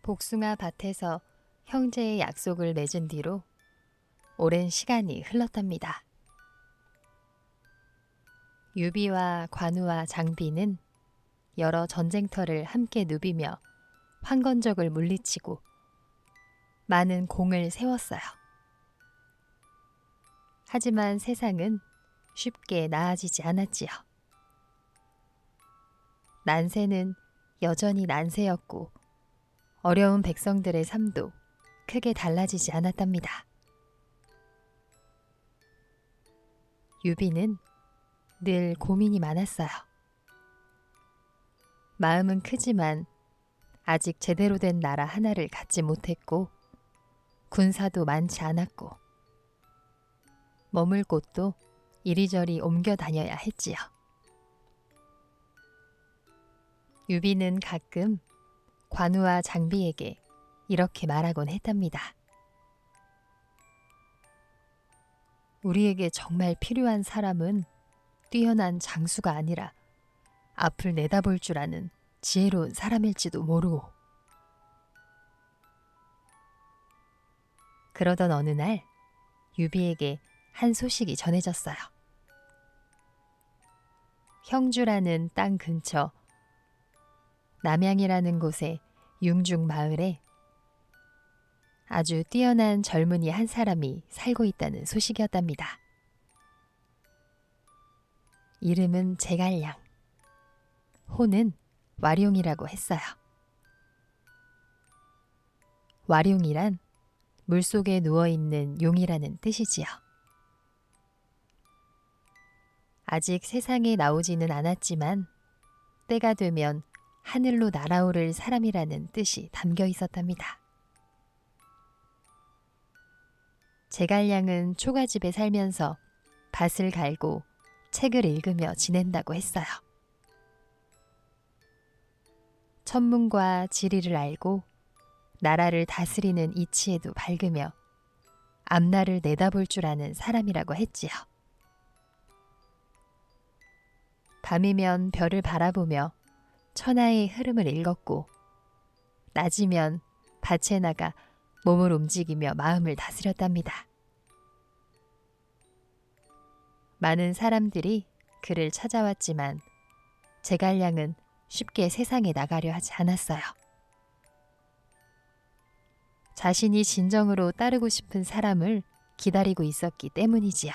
복숭아 밭에서 형제의 약속을 맺은 뒤로 오랜 시간이 흘렀답니다. 유비와 관우와 장비는 여러 전쟁터를 함께 누비며 황건적을 물리치고 많은 공을 세웠어요. 하지만 세상은 쉽게 나아지지 않았지요. 난세는 여전히 난세였고 어려운 백성들의 삶도 크게 달라지지 않았답니다. 유비는 늘 고민이 많았어요. 마음은 크지만 아직 제대로 된 나라 하나를 갖지 못했고 군사도 많지 않았고 머물 곳도 이리저리 옮겨 다녀야 했지요. 유비는 가끔 관우와 장비에게 이렇게 말하곤 했답니다. 우리에게 정말 필요한 사람은 뛰어난 장수가 아니라 앞을 내다볼 줄 아는 지혜로운 사람일지도 모르고. 그러던 어느 날 유비에게 한 소식이 전해졌어요. 형주라는 땅 근처 남양이라는 곳의 융중 마을에 아주 뛰어난 젊은이 한 사람이 살고 있다는 소식이었답니다. 이름은 제갈량, 호는 와룡이라고 했어요. 와룡이란 물속에 누워있는 용이라는 뜻이지요. 아직 세상에 나오지는 않았지만 때가 되면 하늘로 날아오를 사람이라는 뜻이 담겨 있었답니다. 제갈량은 초가집에 살면서 밭을 갈고 책을 읽으며 지낸다고 했어요. 천문과 지리를 알고 나라를 다스리는 이치에도 밝으며 앞날을 내다볼 줄 아는 사람이라고 했지요. 밤이면 별을 바라보며 천하의 흐름을 읽었고 낮이면 밭에 나가 몸을 움직이며 마음을 다스렸답니다. 많은 사람들이 그를 찾아왔지만 제갈량은 쉽게 세상에 나가려 하지 않았어요. 자신이 진정으로 따르고 싶은 사람을 기다리고 있었기 때문이지요.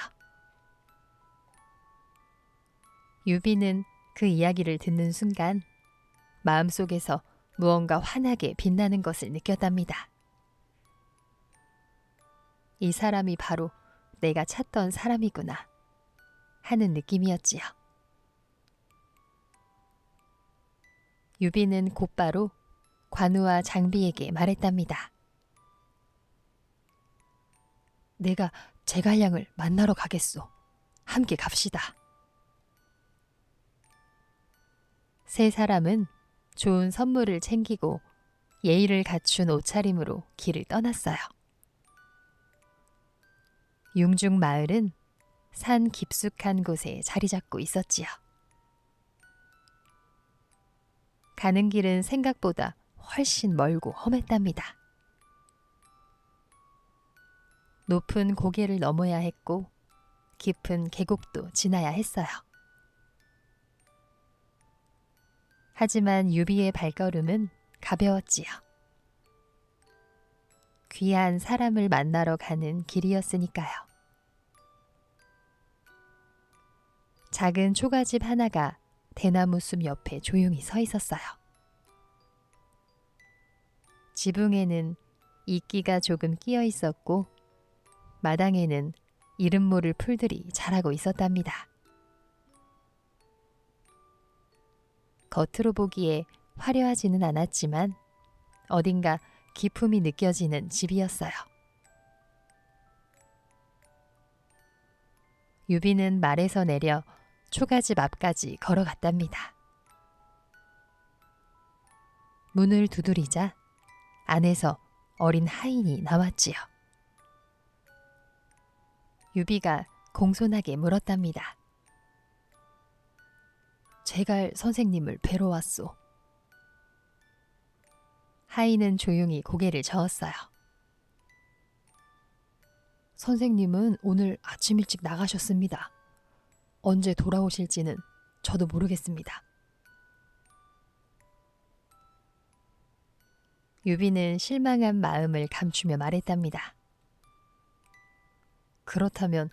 유비는 그 이야기를 듣는 순간 마음속에서 무언가 환하게 빛나는 것을 느꼈답니다. 이 사람이 바로 내가 찾던 사람이구나 하는 느낌이었지요. 유비는 곧바로 관우와 장비에게 말했답니다. 내가 제갈량을 만나러 가겠소. 함께 갑시다. 세 사람은 좋은 선물을 챙기고 예의를 갖춘 옷차림으로 길을 떠났어요. 융중 마을은 산 깊숙한 곳에 자리 잡고 있었지요. 가는 길은 생각보다 훨씬 멀고 험했답니다. 높은 고개를 넘어야 했고 깊은 계곡도 지나야 했어요. 하지만 유비의 발걸음은 가벼웠지요. 귀한 사람을 만나러 가는 길이었으니까요. 작은 초가집 하나가 대나무 숲 옆에 조용히 서 있었어요. 지붕에는 이끼가 조금 끼어 있었고 마당에는 이름 모를 풀들이 자라고 있었답니다. 겉으로 보기에 화려하지는 않았지만 어딘가 기품이 느껴지는 집이었어요. 유비는 말에서 내려 초가집 앞까지 걸어갔답니다. 문을 두드리자 안에서 어린 하인이 나왔지요. 유비가 공손하게 물었답니다. 제갈 선생님을 뵈러 왔소. 하인은 조용히 고개를 저었어요. 선생님은 오늘 아침 일찍 나가셨습니다. 언제 돌아오실지는 저도 모르겠습니다. 유비는 실망한 마음을 감추며 말했답니다. 그렇다면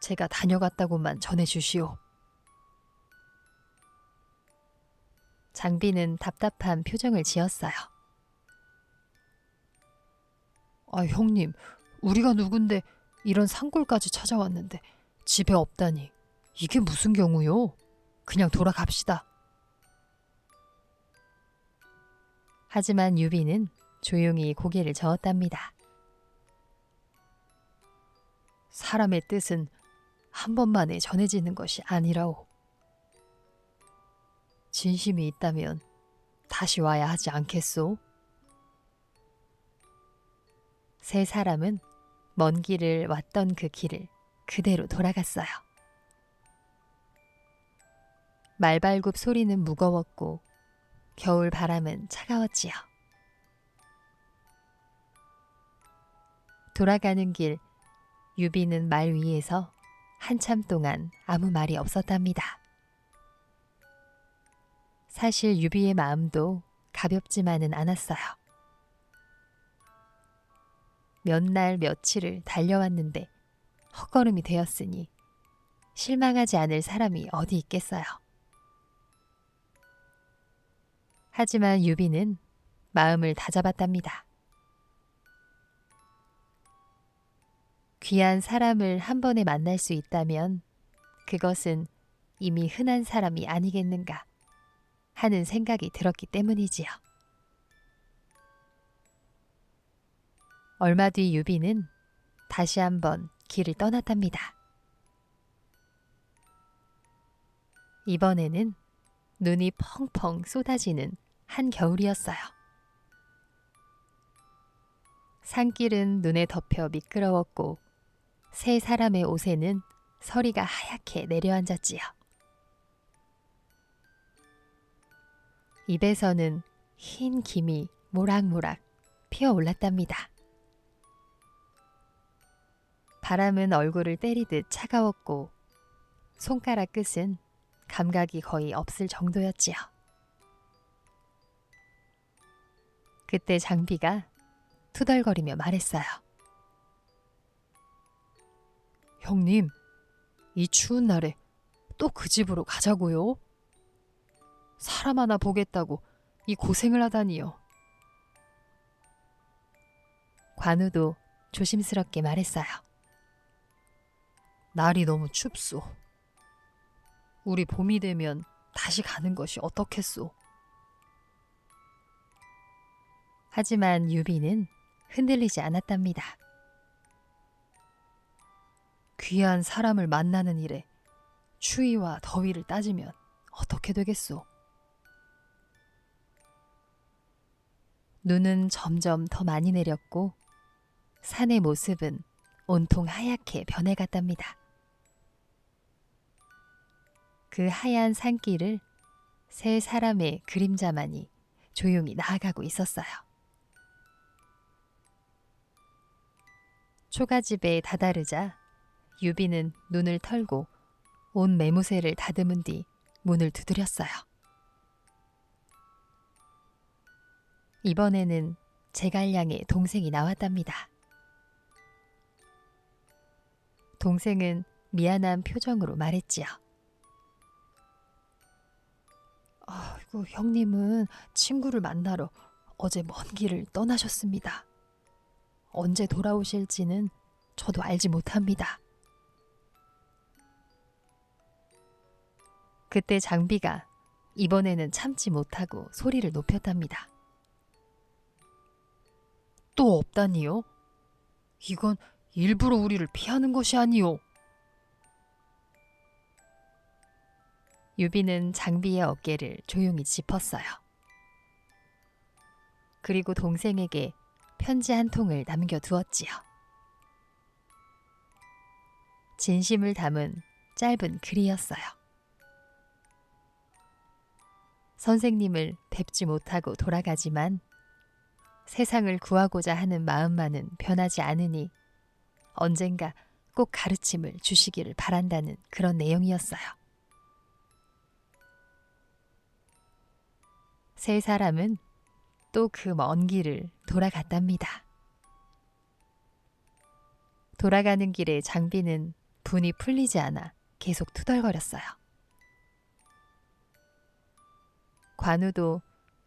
제가 다녀갔다고만 전해주시오. 장비는 답답한 표정을 지었어요. 아, 형님, 우리가 누군데 이런 산골까지 찾아왔는데 집에 없다니. 이게 무슨 경우요? 그냥 돌아갑시다. 하지만 유비는 조용히 고개를 저었답니다. 사람의 뜻은 한 번만에 전해지는 것이 아니라오. 진심이 있다면 다시 와야 하지 않겠소? 세 사람은 먼 길을 왔던 그 길을 그대로 돌아갔어요. 말발굽 소리는 무거웠고 겨울 바람은 차가웠지요. 돌아가는 길, 유비는 말 위에서 한참 동안 아무 말이 없었답니다. 사실 유비의 마음도 가볍지만은 않았어요. 몇 날 며칠을 달려왔는데 헛걸음이 되었으니 실망하지 않을 사람이 어디 있겠어요. 하지만 유비는 마음을 다잡았답니다. 귀한 사람을 한 번에 만날 수 있다면 그것은 이미 흔한 사람이 아니겠는가 하는 생각이 들었기 때문이지요. 얼마 뒤 유비는 다시 한번 길을 떠났답니다. 이번에는 눈이 펑펑 쏟아지는 한겨울이었어요. 산길은 눈에 덮여 미끄러웠고 세 사람의 옷에는 서리가 하얗게 내려앉았지요. 입에서는 흰 김이 모락모락 피어올랐답니다. 바람은 얼굴을 때리듯 차가웠고 손가락 끝은 감각이 거의 없을 정도였지요. 그때 장비가 투덜거리며 말했어요. 형님, 이 추운 날에 또 그 집으로 가자고요? 사람 하나 보겠다고 이 고생을 하다니요. 관우도 조심스럽게 말했어요. 날이 너무 춥소. 우리 봄이 되면 다시 가는 것이 어떻겠소? 하지만 유비는 흔들리지 않았답니다. 귀한 사람을 만나는 일에 추위와 더위를 따지면 어떻게 되겠소? 눈은 점점 더 많이 내렸고 산의 모습은 온통 하얗게 변해갔답니다. 그 하얀 산길을 세 사람의 그림자만이 조용히 나아가고 있었어요. 초가집에 다다르자 유비는 눈을 털고 온 매무새를 다듬은 뒤 문을 두드렸어요. 이번에는 제갈량의 동생이 나왔답니다. 동생은 미안한 표정으로 말했지요. 아이고, 형님은 친구를 만나러 어제 먼 길을 떠나셨습니다. 언제 돌아오실지는 저도 알지 못합니다. 그때 장비가 이번에는 참지 못하고 소리를 높였답니다. 또 없다니요? 이건 일부러 우리를 피하는 것이 아니오. 유비는 장비의 어깨를 조용히 짚었어요. 그리고 동생에게 편지 한 통을 남겨두었지요. 진심을 담은 짧은 글이었어요. 선생님을 뵙지 못하고 돌아가지만 세상을 구하고자 하는 마음만은 변하지 않으니 언젠가 꼭 가르침을 주시기를 바란다는 그런 내용이었어요. 세 사람은 또 그 먼 길을 돌아갔답니다. 돌아가는 길에 장비는 분이 풀리지 않아 계속 투덜거렸어요. 관우도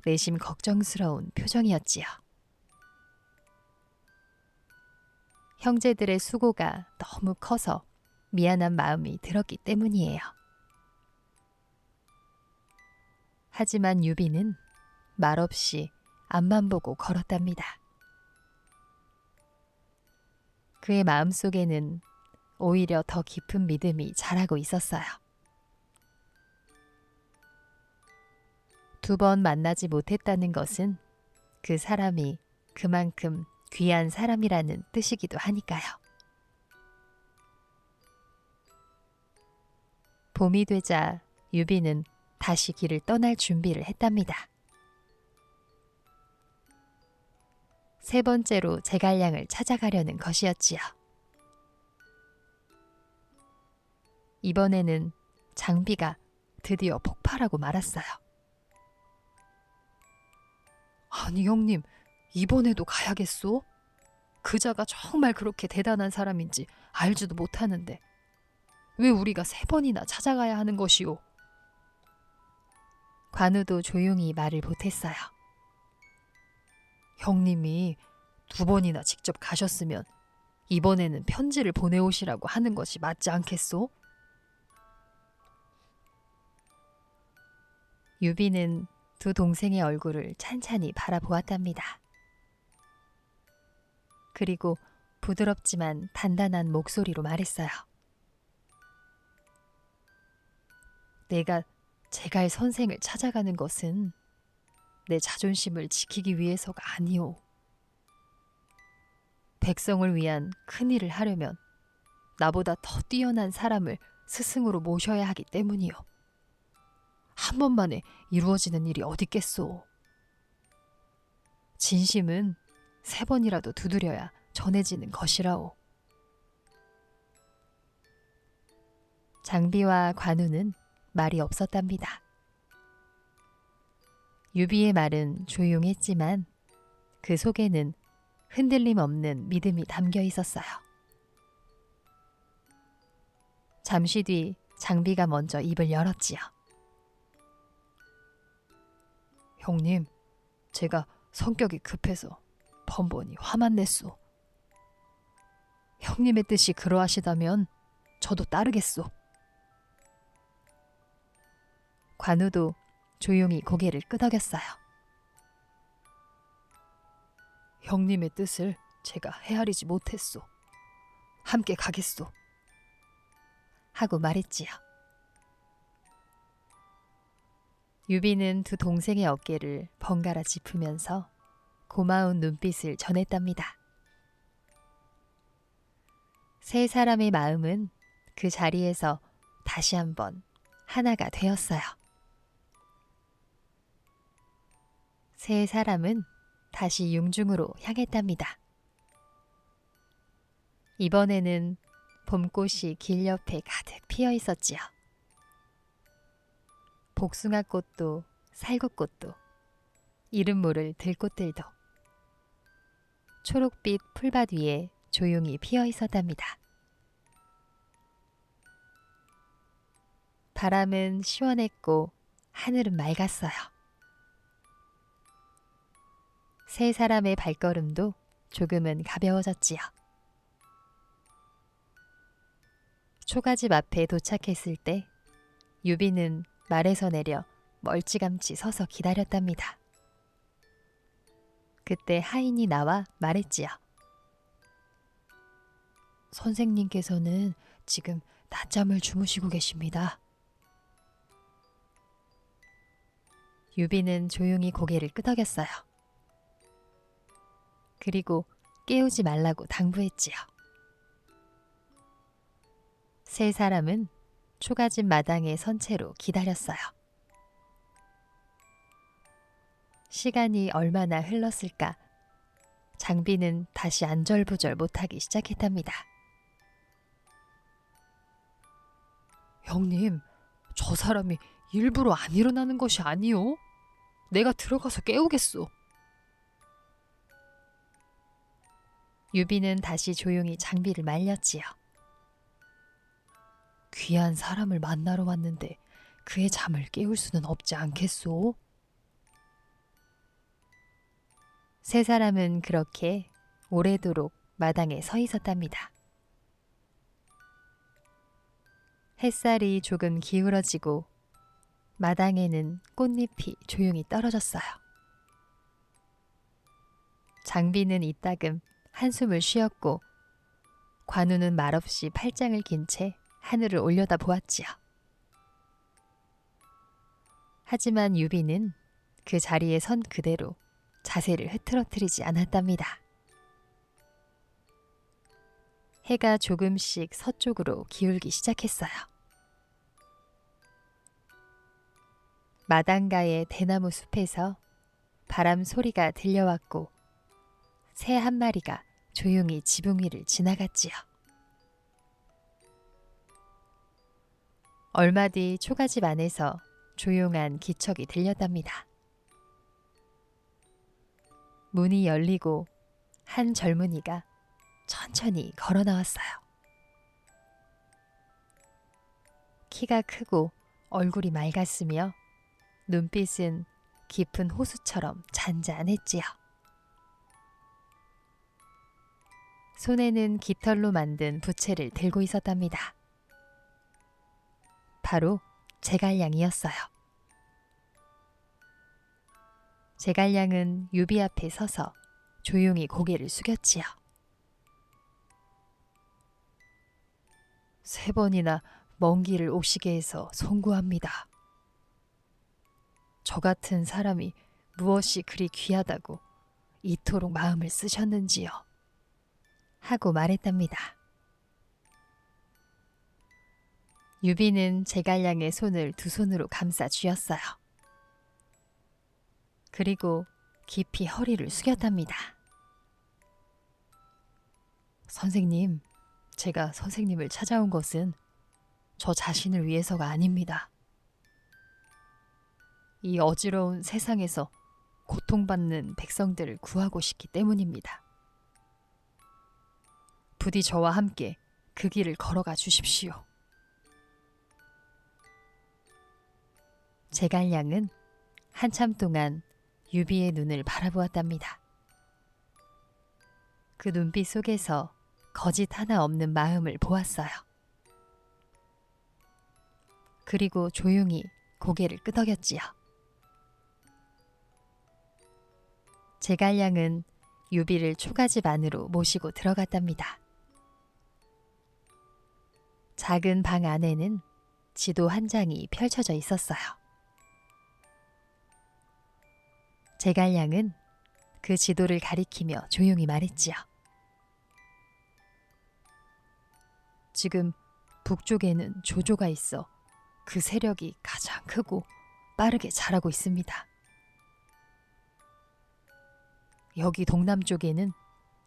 내심 걱정스러운 표정이었지요. 형제들의 수고가 너무 커서 미안한 마음이 들었기 때문이에요. 하지만 유비는 말없이 앞만 보고 걸었답니다. 그의 마음속에는 오히려 더 깊은 믿음이 자라고 있었어요. 2번 만나지 못했다는 것은 그 사람이 그만큼 귀한 사람이라는 뜻이기도 하니까요. 봄이 되자 유비는 다시 길을 떠날 준비를 했답니다. 3번째로 제갈량을 찾아가려는 것이었지요. 이번에는 장비가 드디어 폭발하고 말았어요. 아니 형님, 이번에도 가야겠소? 그자가 정말 그렇게 대단한 사람인지 알지도 못하는데 왜 우리가 3번이나 찾아가야 하는 것이오? 관우도 조용히 말을 보탰어요. 형님이 2번이나 직접 가셨으면 이번에는 편지를 보내오시라고 하는 것이 맞지 않겠소? 유비는 2 동생의 얼굴을 찬찬히 바라보았답니다. 그리고 부드럽지만 단단한 목소리로 말했어요. 내가 제갈 선생을 찾아가는 것은 내 자존심을 지키기 위해서가 아니오. 백성을 위한 큰 일을 하려면 나보다 더 뛰어난 사람을 스승으로 모셔야 하기 때문이오. 한 번만에 이루어지는 일이 어딨겠소. 진심은 3번이라도 두드려야 전해지는 것이라오. 장비와 관우는 말이 없었답니다. 유비의 말은 조용했지만 그 속에는 흔들림 없는 믿음이 담겨 있었어요. 잠시 뒤 장비가 먼저 입을 열었지요. 형님, 제가 성격이 급해서 번번이 화만 냈소. 형님의 뜻이 그러하시다면 저도 따르겠소. 관우도 조용히 고개를 끄덕였어요. 형님의 뜻을 제가 헤아리지 못했소. 함께 가겠소. 하고 말했지요. 유비는 2 동생의 어깨를 번갈아 짚으면서 고마운 눈빛을 전했답니다. 3 사람의 마음은 그 자리에서 다시 한번 하나가 되었어요. 3 사람은 다시 융중으로 향했답니다. 이번에는 봄꽃이 길 옆에 가득 피어 있었지요. 복숭아꽃도 살구꽃도 이름 모를 들꽃들도 초록빛 풀밭 위에 조용히 피어 있었답니다. 바람은 시원했고 하늘은 맑았어요. 3 사람의 발걸음도 조금은 가벼워졌지요. 초가집 앞에 도착했을 때 유비는 말에서 내려 멀찌감치 서서 기다렸답니다. 그때 하인이 나와 말했지요. 선생님께서는 지금 낮잠을 주무시고 계십니다. 유비는 조용히 고개를 끄덕였어요. 그리고 깨우지 말라고 당부했지요. 3 사람은 초가집 마당에 선 채로 기다렸어요. 시간이 얼마나 흘렀을까 장비는 다시 안절부절 못하기 시작했답니다. 형님, 저 사람이 일부러 안 일어나는 것이 아니오. 내가 들어가서 깨우겠소. 유비는 다시 조용히 장비를 말렸지요. 귀한 사람을 만나러 왔는데 그의 잠을 깨울 수는 없지 않겠소? 세 사람은 그렇게 오래도록 마당에 서 있었답니다. 햇살이 조금 기울어지고 마당에는 꽃잎이 조용히 떨어졌어요. 장비는 이따금 한숨을 쉬었고 관우는 말없이 팔짱을 낀 채 하늘을 올려다 보았지요. 하지만 유비는 그 자리에 선 그대로 자세를 흐트러뜨리지 않았답니다. 해가 조금씩 서쪽으로 기울기 시작했어요. 마당가의 대나무 숲에서 바람 소리가 들려왔고 새 한 마리가 조용히 지붕 위를 지나갔지요. 얼마 뒤 초가집 안에서 조용한 기척이 들렸답니다. 문이 열리고 한 젊은이가 천천히 걸어 나왔어요. 키가 크고 얼굴이 맑았으며 눈빛은 깊은 호수처럼 잔잔했지요. 손에는 깃털로 만든 부채를 들고 있었답니다. 바로 제갈량이었어요. 제갈량은 유비 앞에 서서 조용히 고개를 숙였지요. 3번이나 먼 길을 오시게 해서 송구합니다. 저 같은 사람이 무엇이 그리 귀하다고 이토록 마음을 쓰셨는지요. 하고 말했답니다. 유비는 제갈량의 손을 두 손으로 감싸 쥐었어요. 그리고 깊이 허리를 숙였답니다. 선생님, 제가 선생님을 찾아온 것은 저 자신을 위해서가 아닙니다. 이 어지러운 세상에서 고통받는 백성들을 구하고 싶기 때문입니다. 부디 저와 함께 그 길을 걸어가 주십시오. 제갈량은 한참 동안 유비의 눈을 바라보았답니다. 그 눈빛 속에서 거짓 하나 없는 마음을 보았어요. 그리고 조용히 고개를 끄덕였지요. 제갈량은 유비를 초가집 안으로 모시고 들어갔답니다. 작은 방 안에는 지도 한 장이 펼쳐져 있었어요. 제갈량은 그 지도를 가리키며 조용히 말했지요. 지금 북쪽에는 조조가 있어 그 세력이 가장 크고 빠르게 자라고 있습니다. 여기 동남쪽에는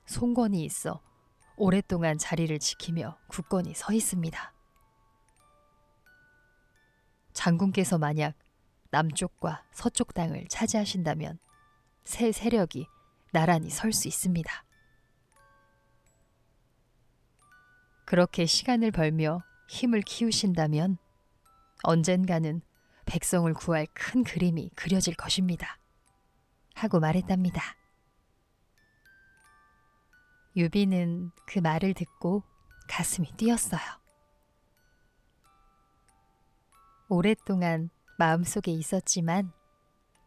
송권이 있어 오랫동안 자리를 지키며 굳건히 서 있습니다. 장군께서 만약 남쪽과 서쪽 땅을 차지하신다면 새 세력이 나란히 설 수 있습니다. 그렇게 시간을 벌며 힘을 키우신다면 언젠가는 백성을 구할 큰 그림이 그려질 것입니다. 하고 말했답니다. 유비는 그 말을 듣고 가슴이 뛰었어요. 오랫동안 마음속에 있었지만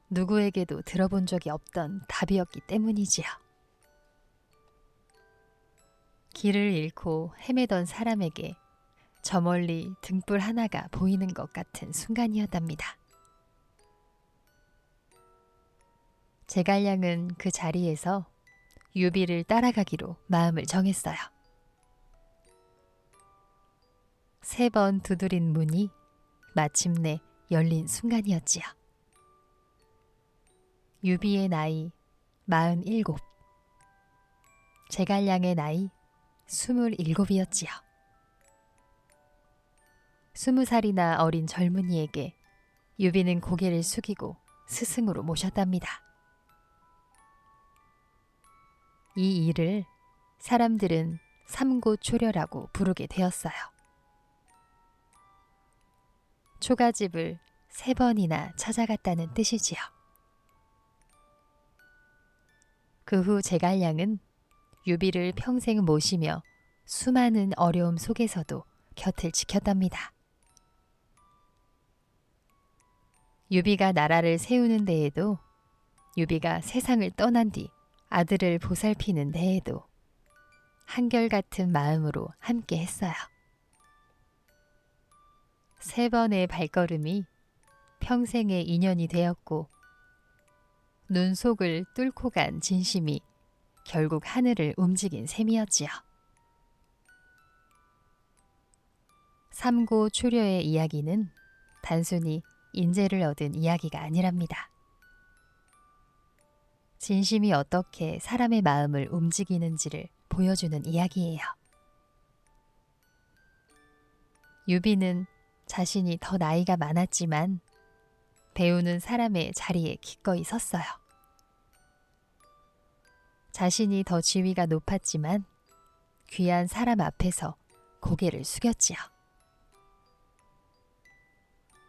누구에게도 들어본 적이 없던 답이었기 때문이지요. 길을 잃고 헤매던 사람에게 저 멀리 등불 하나가 보이는 것 같은 순간이었답니다. 제갈량은 그 자리에서 유비를 따라가기로 마음을 정했어요. 3번 두드린 문이 마침내 열린 순간이었지요. 유비의 나이 47. 제갈량의 나이 27이었지요. 20살이나 어린 젊은이에게 유비는 고개를 숙이고 스승으로 모셨답니다. 이 일을 사람들은 삼고초려라고 부르게 되었어요. 초가집을 3번이나 찾아갔다는 뜻이지요. 그 후 제갈량은 유비를 평생 모시며 수많은 어려움 속에서도 곁을 지켰답니다. 유비가 나라를 세우는 데에도, 유비가 세상을 떠난 뒤 아들을 보살피는 데에도 한결같은 마음으로 함께 했어요. 3번의 발걸음이 평생의 인연이 되었고, 눈속을 뚫고 간 진심이 결국 하늘을 움직인 셈이었지요. 삼고초려의 이야기는 단순히 인재를 얻은 이야기가 아니랍니다. 진심이 어떻게 사람의 마음을 움직이는지를 보여주는 이야기예요. 유비는 자신이 더 나이가 많았지만 배우는 사람의 자리에 기꺼이 섰어요. 자신이 더 지위가 높았지만 귀한 사람 앞에서 고개를 숙였지요.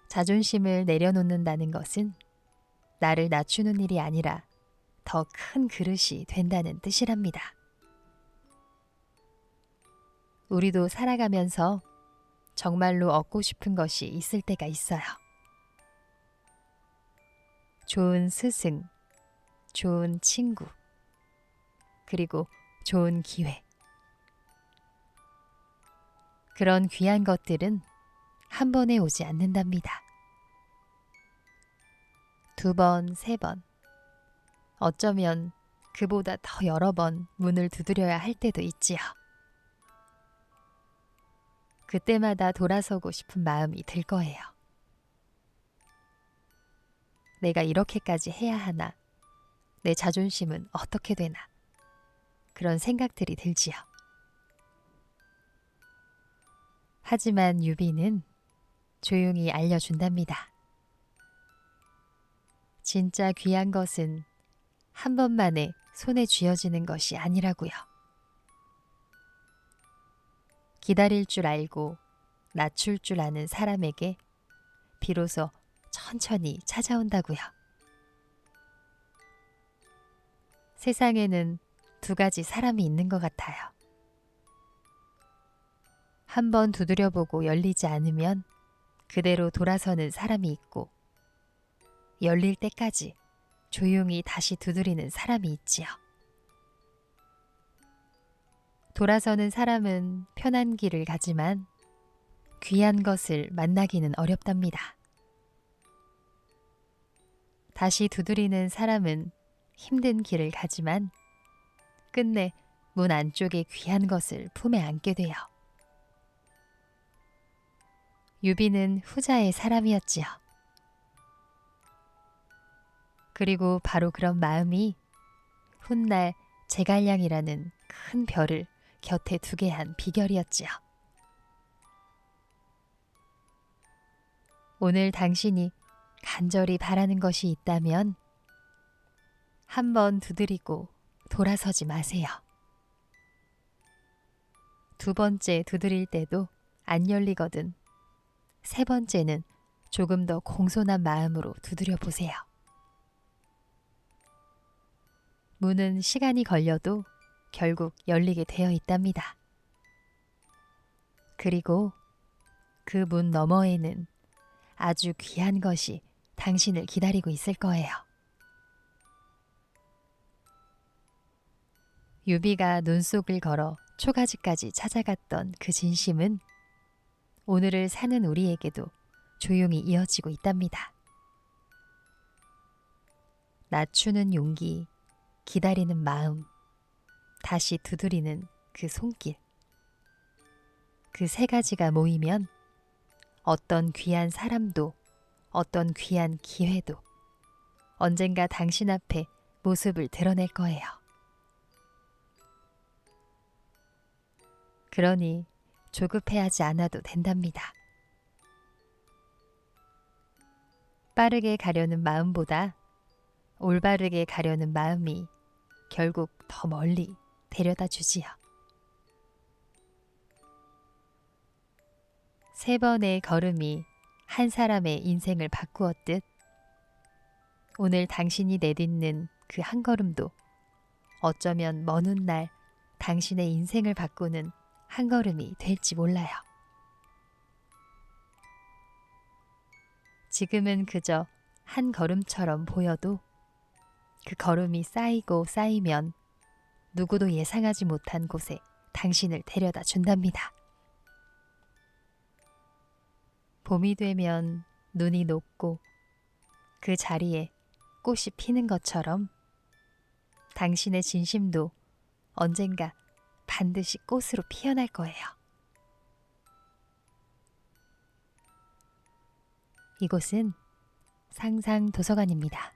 자존심을 내려놓는다는 것은 나를 낮추는 일이 아니라 더 큰 그릇이 된다는 뜻이랍니다. 우리도 살아가면서 정말로 얻고 싶은 것이 있을 때가 있어요. 좋은 스승, 좋은 친구, 그리고 좋은 기회. 그런 귀한 것들은 한 번에 오지 않는답니다. 2번, 3번, 어쩌면 그보다 더 여러 번 문을 두드려야 할 때도 있지요. 그때마다 돌아서고 싶은 마음이 들 거예요. 내가 이렇게까지 해야 하나? 내 자존심은 어떻게 되나? 그런 생각들이 들지요. 하지만 유비는 조용히 알려준답니다. 진짜 귀한 것은 한 번만에 손에 쥐어지는 것이 아니라고요. 기다릴 줄 알고 낮출 줄 아는 사람에게 비로소 천천히 찾아온다고요. 세상에는 2가지 사람이 있는 것 같아요. 한 번 두드려보고 열리지 않으면 그대로 돌아서는 사람이 있고, 열릴 때까지 조용히 다시 두드리는 사람이 있지요. 돌아서는 사람은 편한 길을 가지만 귀한 것을 만나기는 어렵답니다. 다시 두드리는 사람은 힘든 길을 가지만 끝내 문 안쪽에 귀한 것을 품에 안게 돼요. 유비는 후자의 사람이었지요. 그리고 바로 그런 마음이 훗날 제갈량이라는 큰 별을 곁에 두게 한 비결이었지요. 오늘 당신이 간절히 바라는 것이 있다면 한 번 두드리고 돌아서지 마세요. 2번째 두드릴 때도 안 열리거든 3번째는 조금 더 공손한 마음으로 두드려 보세요. 문은 시간이 걸려도 결국 열리게 되어 있답니다. 그리고 그 문 너머에는 아주 귀한 것이 당신을 기다리고 있을 거예요. 유비가 눈속을 걸어 초가지까지 찾아갔던 그 진심은 오늘을 사는 우리에게도 조용히 이어지고 있답니다. 낮추는 용기, 기다리는 마음, 다시 두드리는 그 손길. 그 3가지가 모이면 어떤 귀한 사람도, 어떤 귀한 기회도 언젠가 당신 앞에 모습을 드러낼 거예요. 그러니 조급해하지 않아도 된답니다. 빠르게 가려는 마음보다 올바르게 가려는 마음이 결국 더 멀리 데려다 주지요. 3번의 걸음이 한 사람의 인생을 바꾸었듯 오늘 당신이 내딛는 그 한 걸음도 어쩌면 먼 훗날 당신의 인생을 바꾸는 한 걸음이 될지 몰라요. 지금은 그저 한 걸음처럼 보여도 그 걸음이 쌓이고 쌓이면 누구도 예상하지 못한 곳에 당신을 데려다 준답니다. 봄이 되면 눈이 녹고 그 자리에 꽃이 피는 것처럼 당신의 진심도 언젠가 반드시 꽃으로 피어날 거예요. 이곳은 상상도서관입니다.